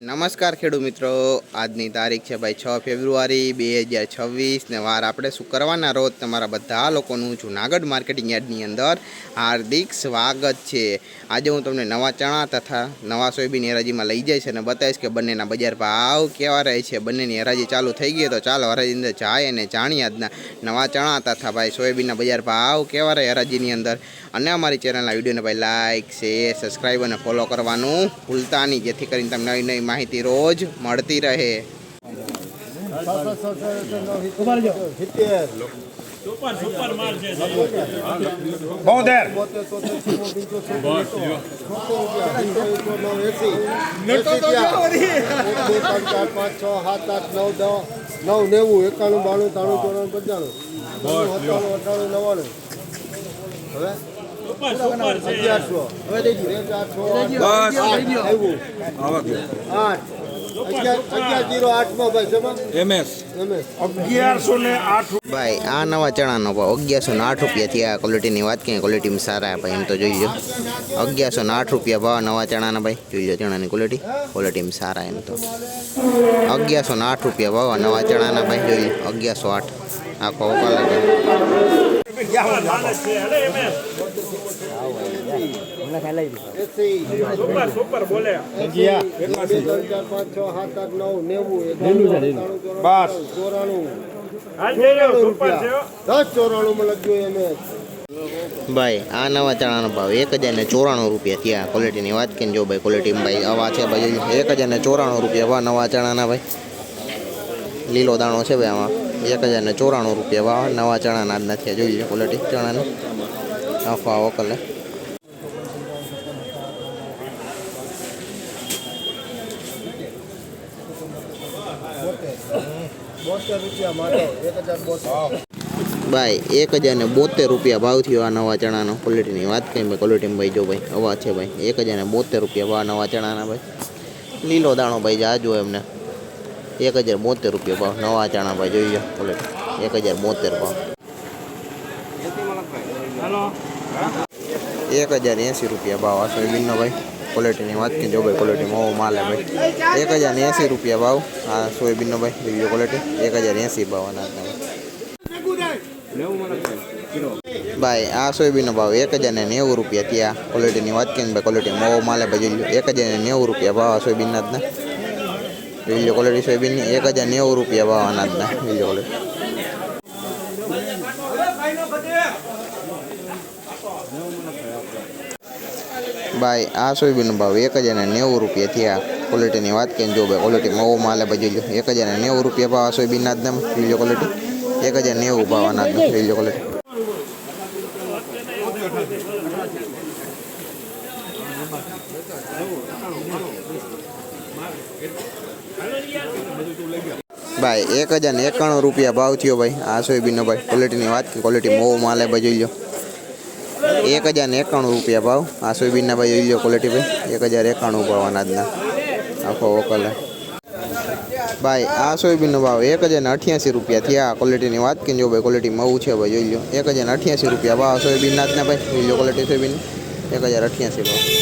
નમસ્કાર ખેડૂત મિત્રો, આજની તારીખ છે ભાઈ 6 ફેબ્રુઆરી 2026 ને વાર આપણે શું કરવાના રોજ તમારા બધા લોકોનું જૂનાગઢ માર્કેટિંગ યાર્ડની અંદર હાર્દિક સ્વાગત છે। આજે હું તમને નવા ચણા તથા નવા સોયાબીન હરાજીમાં લઈ જઈશ અને બતાવીશ કે બંનેના બજાર ભાવ કેવા રહે છે। બંનેની હરાજી ચાલુ થઈ ગઈ તો ચાલો હરાજી અંદર જાય અને જાણીએ આજના નવા ચણા તથા ભાઈ સોયાબીનના બજાર ભાવ કેવા રહે હરાજીની અંદર। અને અમારી ચેનલના વિડીયોને ભાઈ લાઇક શેર સબસ્ક્રાઈબ અને ફોલો કરવાનું ભૂલતા નહીં, જેથી કરીને તમને નવી નવી માહિતી રોજ મળતી રહે। ભાઈ આ નવા ચણાનો ભાવ 1108 રૂપિયા થી। આ ક્વોલિટીની વાત કરીએ, ક્વોલિટીમાં સારા ભાઈ એમ તો જોઈ લો 1108 રૂપિયા ભાવ નવા ચણાના ભાઈ જોઈ લો। ચણાની ક્વોલિટીમાં સારા એમ તો 1108 રૂપિયા ભાવ નવા ચણાના ભાઈ જોઈ લો 1108 આખો કલર ભાઈ આ નવા ચણાનો ભાવ 1094 રૂપિયા થયા। ક્વોલિટીની વાત કરીને જો ભાઈ ક્વોલિટીમાં ભાઈ આવા છે ભાઈ 1094 રૂપિયા ભાવ નવા ચણાના ભાઈ લીલો દાણો છે ભાઈ આમાં 1094 રૂપિયા ભાવ નવા ચણાના જ નથી જોઈ લો ક્વોલિટી ચણાની આખો આવો કલર। ભાઈ 1072 રૂપિયા ભાવ થયો આ નવા ચણાનો। ક્વોલિટીની વાત કરીએ ભાઈ ક્વોલિટીમાં ભાઈ જો ભાઈ અવાજ છે ભાઈ 1072 રૂપિયા ભાવ નવા ચણાના ભાઈ લીલો દાણો ભાઈ આ જો એમને 1072 રૂપિયા ભાવ નવા ચણા ભાઈ જોઈ લો ક્વોલિટી 1072 ભાવ। 1080 રૂપિયા ભાવ આ સોયાબીનનો ભાઈ ક્વોલિટીની વાત કરીએ જો ભાઈ ક્વોલિટીમાં ઓવો માલ ભાઈ 1080 રૂપિયા ભાવ આ સોયાબીનનો ભાઈ જોઈ લો ક્વોલિટી 1080 ભાવ અનાજના ભાઈ આ સોયાબીનનો ભાવ 1090 રૂપિયા ત્યાં। ક્વોલિટીની વાત કરીએ ભાઈ ક્વોલિટીમાં ઓવો માલ ભાઈ જોઈ લો 1090 રૂપિયા ભાવ આ સોયાબીનના જ જોઈ લો ક્વોલિટી સોયાબીનની 1090 રૂપિયા ભાવ અનાજના જોઈ લો ક્વોલિટી। ભાઈ આ સોયાબીનનો ભાવ 1090 રૂપિયા થયા। ક્વોલિટીની વાત કરીને જો ભાઈ ક્વોલિટીમાં ઓવો માલ ભાઈ જોઈ લો 1090 રૂપિયા ભાવ આ સોયાબીનના જ જોઈ લો ક્વોલિટી 1090 ભાવ અનાજના જોઈ લો ક્વોલિટી। ભાઈ 1091 રૂપિયા ભાવ થયો ભાઈ આ સોયાબીનનો ભાઈ ક્વોલિટીની વાત કરીએ ક્વોલિટી મોવો માલ ભાઈ જોઈ લો 1091 રૂપિયા ભાવ આ સોયાબીનના ભાઈ જોઈ લો ક્વોલિટી ભાઈ 1091 ભાવ અનાજના આખો કલર। ભાઈ આ સોયાબીનનો ભાવ 1088 રૂપિયા થયા। ક્વોલિટીની વાત કરીએ જો ભાઈ ક્વોલિટી મવું છે ભાઈ જોઈ લો 1088 રૂપિયા ભાવ સોયાબીનના જ ભાઈ જોઈ લો ક્વોલિટી સોયાબીન 1088 ભાવ।